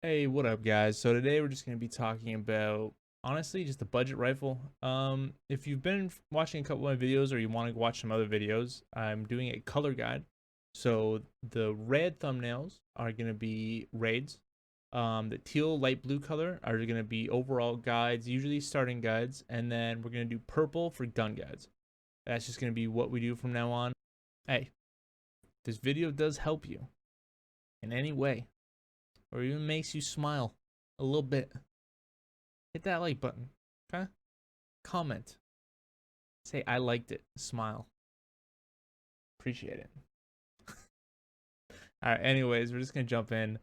Hey, what up, guys? So today we're just going to be talking about, honestly, just a budget rifle. If you've been watching a couple of my videos or you want to watch some other videos, I'm doing a color guide. So the red thumbnails are going to be raids. The teal light blue color are going to be overall guides, usually starting guides, and then we're going to do purple for gun guides. That's just going to be what we do from now on. Hey, this video does help you in any way or even makes you smile a little bit, hit that like button. Okay? Comment. Say I liked it. Smile. Appreciate it. All right. Anyways, we're just gonna jump in.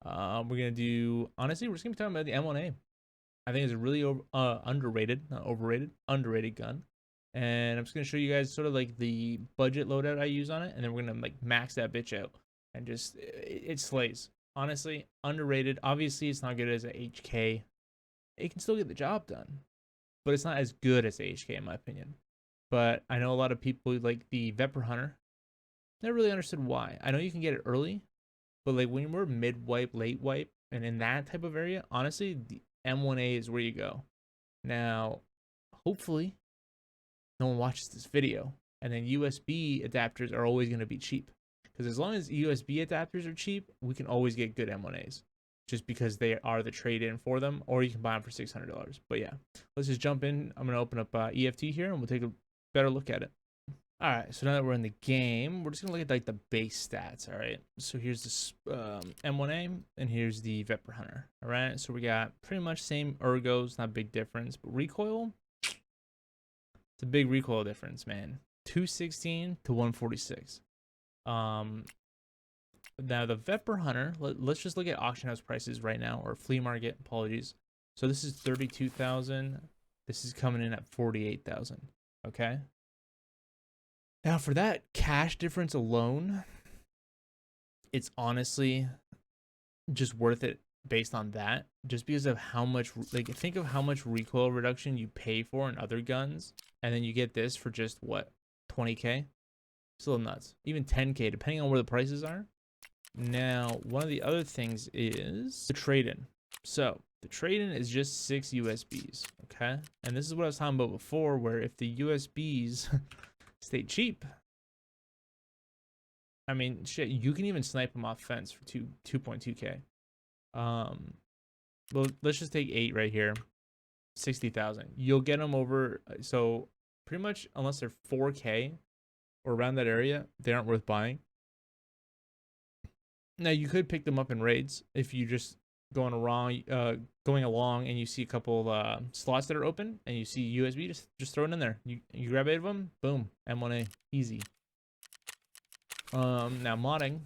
We're gonna do. Honestly, we're just gonna be talking about the M1A. I think it's a really underrated, not overrated, underrated gun. And I'm just gonna show you guys sort of like the budget loadout I use on it, and then we're gonna like max that bitch out, and just it slays. Honestly, underrated. Obviously, it's not good as a HK. It can still get the job done, but it's not as good as HK in my opinion. But I know a lot of people like the Vepr Hunter. Never really understood why. I know you can get it early, but like when we're mid wipe, late wipe, and in that type of area, honestly, the M1A is where you go. Now, hopefully, no one watches this video, and then USB adapters are always going to be cheap. Because as long as USB adapters are cheap, we can always get good M1As just because they are the trade-in for them, or you can buy them for $600. But yeah, let's just jump in. I'm gonna open up EFT here, and we'll take a better look at it. All right, so now that we're in the game, we're just gonna look at like the base stats. All right, so here's this M1A, and here's the Vepr Hunter. All right, so we got pretty much same ergos, not big difference, but recoil, it's a big recoil difference, man. 216 to 146. Now the Vepr Hunter, let's just look at auction house prices right now, or flea market, apologies. So this is 32,000. This is coming in at 48,000. Okay. Now for that cash difference alone, it's honestly just worth it based on that. Just because of how much, like, think of how much recoil reduction you pay for in other guns, and then you get this for just what, 20K? It's a little nuts. Even 10K, depending on where the prices are. Now, one of the other things is the trade-in. So the trade-in is just 6 USBs, okay? And this is what I was talking about before, where if the USBs stay cheap, I mean, shit, you can even snipe them off fence for 2.2K. Well, let's just take 8 right here, 60,000. You'll get them over, so pretty much unless they're 4K or around that area, they aren't worth buying. Now you could pick them up in raids if you just going along and you see a couple slots that are open and you see USB, just throw it in there. You grab 8 of them, boom, M1A, easy. Now modding.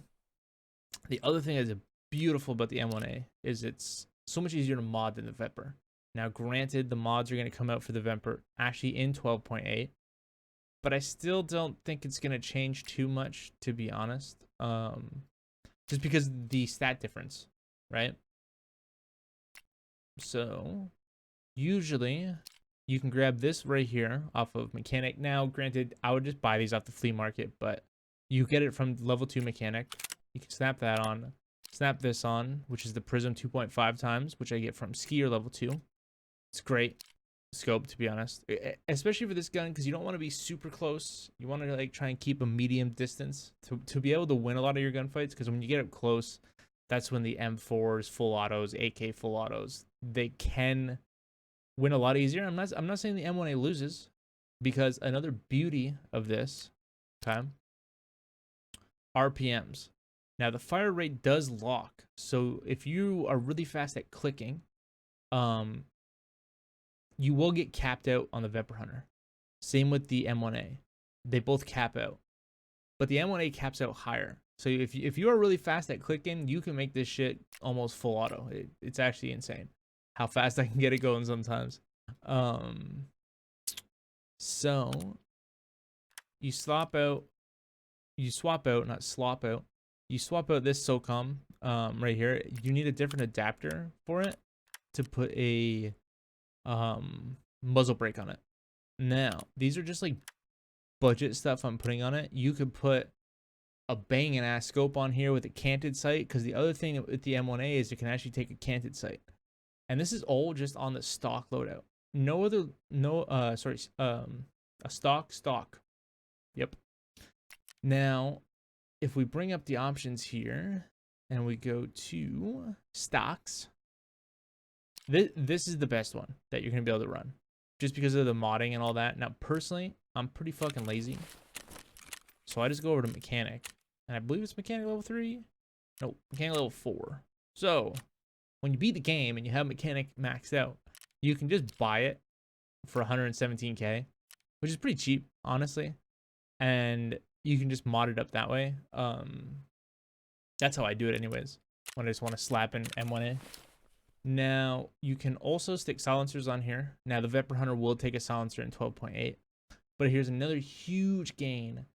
The other thing that's beautiful about the M1A is it's so much easier to mod than the Vepr. Now, granted, the mods are going to come out for the Vepr actually in 12.8, but I still don't think it's going to change too much, to be honest. Just because the stat difference, right? So usually you can grab this right here off of mechanic. Now, granted, I would just buy these off the flea market, but you get it from level 2 mechanic. You can snap that on, snap this on, which is the prism 2.5 times, which I get from skier level 2. It's great scope, to be honest, especially for this gun, because you don't want to be super close. You want to like try and keep a medium distance to be able to win a lot of your gunfights, because when you get up close, that's when the M4s, full autos, AK full autos, they can win a lot easier. I'm not saying the M1A loses, because another beauty of this, okay, RPMs. Now the fire rate does lock, so if you are really fast at clicking, you will get capped out on the Vepr Hunter. Same with the M1A. They both cap out. But the M1A caps out higher. So if you are really fast at clicking, you can make this shit almost full auto. It's actually insane how fast I can get it going sometimes. So you swap out, not slop out. You swap out this SOCOM right here. You need a different adapter for it to put a muzzle brake on it. Now, these are just like budget stuff I'm putting on it. You could put a banging ass scope on here with a canted sight, because the other thing with the M1A is you can actually take a canted sight. And this is all just on the stock loadout. No other, a stock. Yep. Now, if we bring up the options here and we go to stocks, this is the best one that you're going to be able to run just because of the modding and all that. Now, personally, I'm pretty fucking lazy. So I just go over to mechanic, and I believe it's mechanic level 3. No, mechanic level 4. So when you beat the game and you have mechanic maxed out, you can just buy it for 117k, which is pretty cheap, honestly. And you can just mod it up that way. That's how I do it anyways, when I just want to slap in M1A. Now, you can also stick silencers on here. Now, the Vepr Hunter will take a silencer in 12.8. But here's another huge gain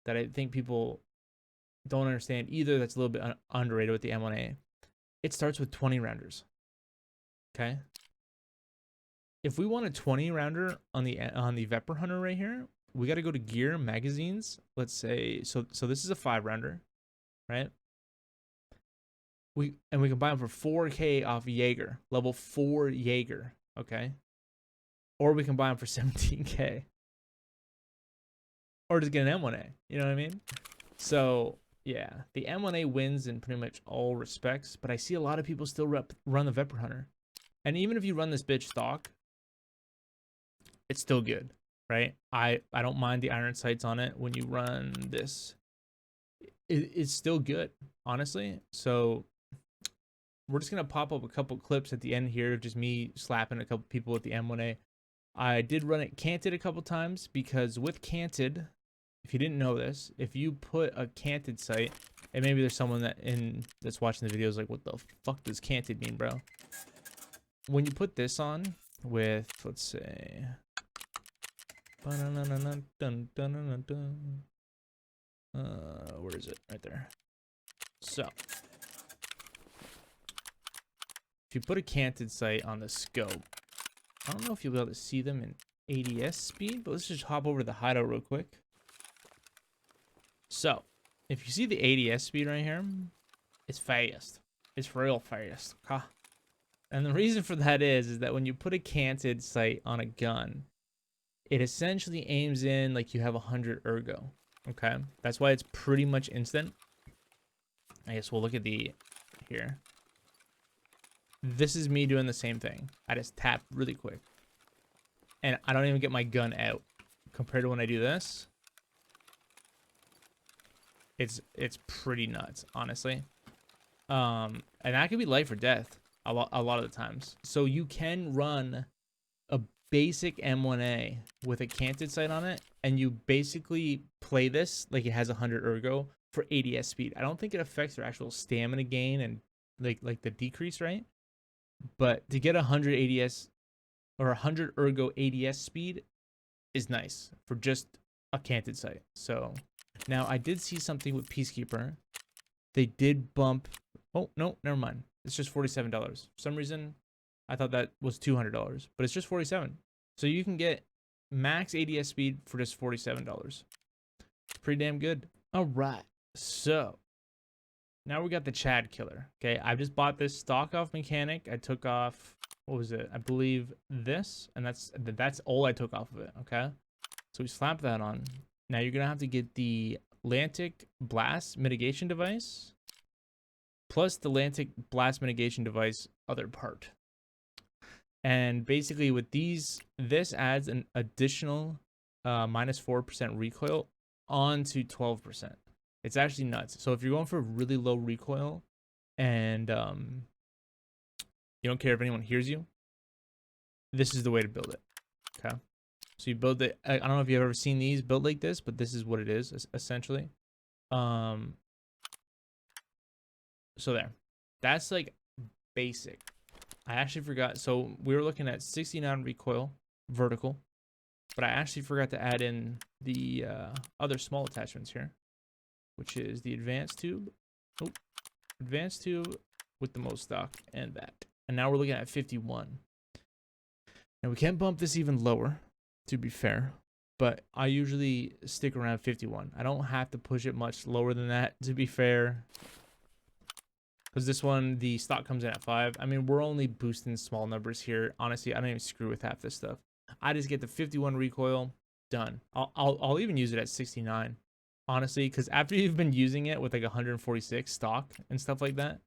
that I think people don't understand either, that's a little bit underrated with the M1A. It starts with 20 rounders. Okay? If we want a 20 rounder on the Vepr Hunter right here, we got to go to gear, magazines. Let's say, so this is a 5 rounder, right? We can buy them for 4k off Jaeger, level 4 Jaeger, okay? Or we can buy them for 17k. Or just get an M1A, you know what I mean? So, yeah, the M1A wins in pretty much all respects, but I see a lot of people still run the Vepr Hunter. And even if you run this bitch stock, it's still good, right? I don't mind the iron sights on it when you run this. It's still good, honestly. So we're just going to pop up a couple clips at the end here of just me slapping a couple people with the M1A. I did run it canted a couple times because with canted, if you didn't know this, if you put a canted sight, and maybe there's someone that's watching the videos like, what the fuck does canted mean, bro? When you put this on with, let's say, where is it? Right there. So if you put a canted sight on the scope, I don't know if you'll be able to see them in ADS speed, but let's just hop over to the hideout real quick. So if you see the ADS speed right here, it's fast. It's real fast. Okay? And the reason for that is that when you put a canted sight on a gun, it essentially aims in like you have 100 ergo. Okay? That's why it's pretty much instant. I guess we'll look at the here. This is me doing the same thing. I just tap really quick. And I don't even get my gun out. Compared to when I do this, it's pretty nuts, honestly. And that could be life or death a lot of the times. So you can run a basic M1A with a canted sight on it, and you basically play this like it has 100 ergo for ADS speed. I don't think it affects your actual stamina gain and like the decrease, right? But to get 100 ADS or 100 ergo ADS speed is nice for just a canted sight. So now I did see something with Peacekeeper. They did bump. Oh, no, never mind. It's just $47. For some reason, I thought that was $200, but it's just $47. So you can get max ADS speed for just $47. It's pretty damn good. All right. So now we got the Chad killer. Okay, I just bought this stock off mechanic. I took off, what was it? I believe this, and that's all I took off of it. Okay, so we slap that on. Now you're gonna have to get the Atlantic blast mitigation device plus the Atlantic blast mitigation device other part. And basically with these, this adds an additional minus 4% recoil onto 12%. It's actually nuts. So if you're going for really low recoil and you don't care if anyone hears you, this is the way to build it. Okay. So you build it. I don't know if you've ever seen these built like this, but this is what it is essentially. So there, that's like basic. I actually forgot. So we were looking at 69 recoil vertical, but I actually forgot to add in the other small attachments here, which is the advanced tube. Oh, advanced tube with the most stock and that. And now we're looking at 51. Now we can bump this even lower, to be fair. but I usually stick around 51. I don't have to push it much lower than that, to be fair. Because this one, the stock comes in at 5. I mean, we're only boosting small numbers here. Honestly, I don't even screw with half this stuff. I just get the 51 recoil, done. I'll even use it at 69, honestly, because after you've been using it with like 146 stock and stuff like that,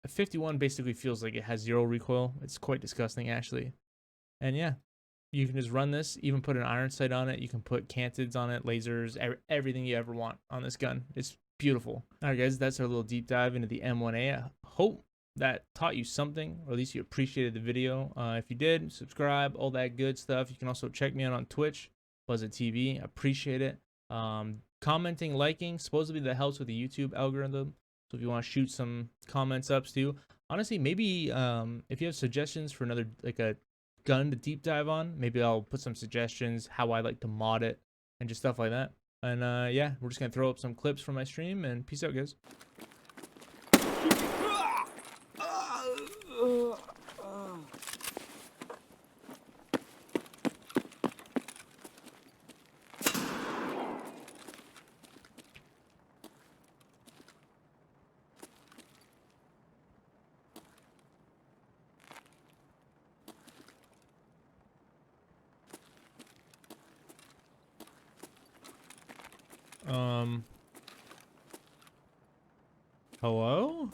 51 basically feels like it has 0 recoil. It's quite disgusting, actually. And yeah, you can just run this, even put an iron sight on it. You can put cantids on it, lasers, everything you ever want on this gun. It's beautiful. All right, guys, that's our little deep dive into the M1A. I hope that taught you something, or at least you appreciated the video. If you did, subscribe, all that good stuff. You can also check me out on Twitch, BuzzaTV. Appreciate it. Commenting, liking, supposedly that helps with the YouTube algorithm. So if you want to shoot some comments up too, honestly, maybe if you have suggestions for another, like a gun to deep dive on, maybe I'll put some suggestions how I like to mod it and just stuff like that. And yeah, we're just gonna throw up some clips from my stream, and peace out, guys. Hello?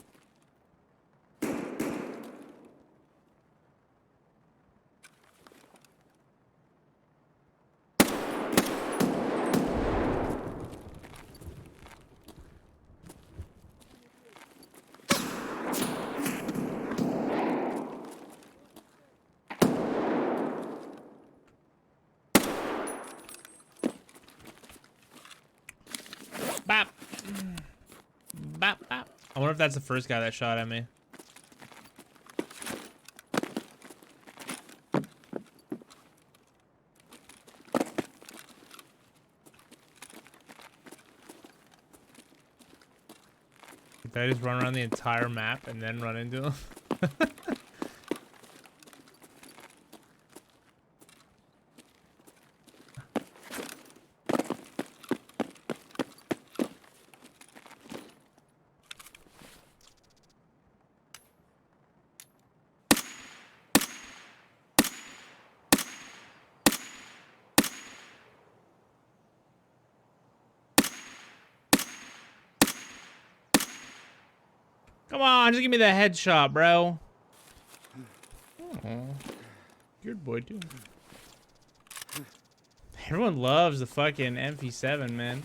Bop. Bop, bop. I wonder if that's the first guy that shot at me. Did I just run around the entire map and then run into him? Come on, just give me the headshot, bro. Oh, good boy, too. Everyone loves the fucking MP7, man.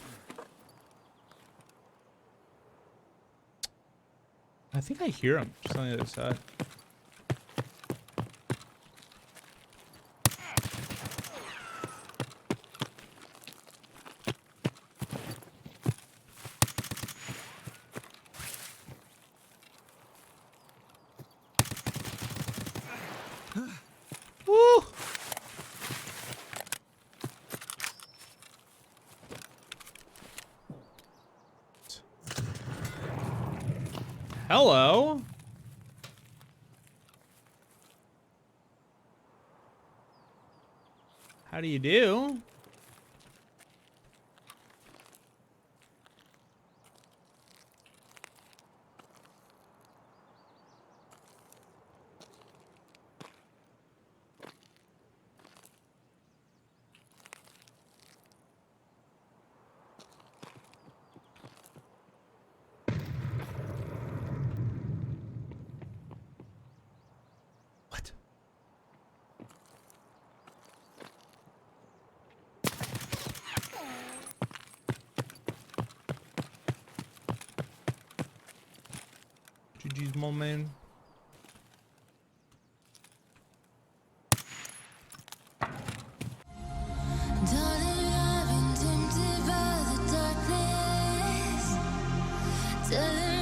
I think I hear him just on the other side. Woo! Hello? How do you do? What? GG's, my man. Darling, I've been tempted by the darkness. Telling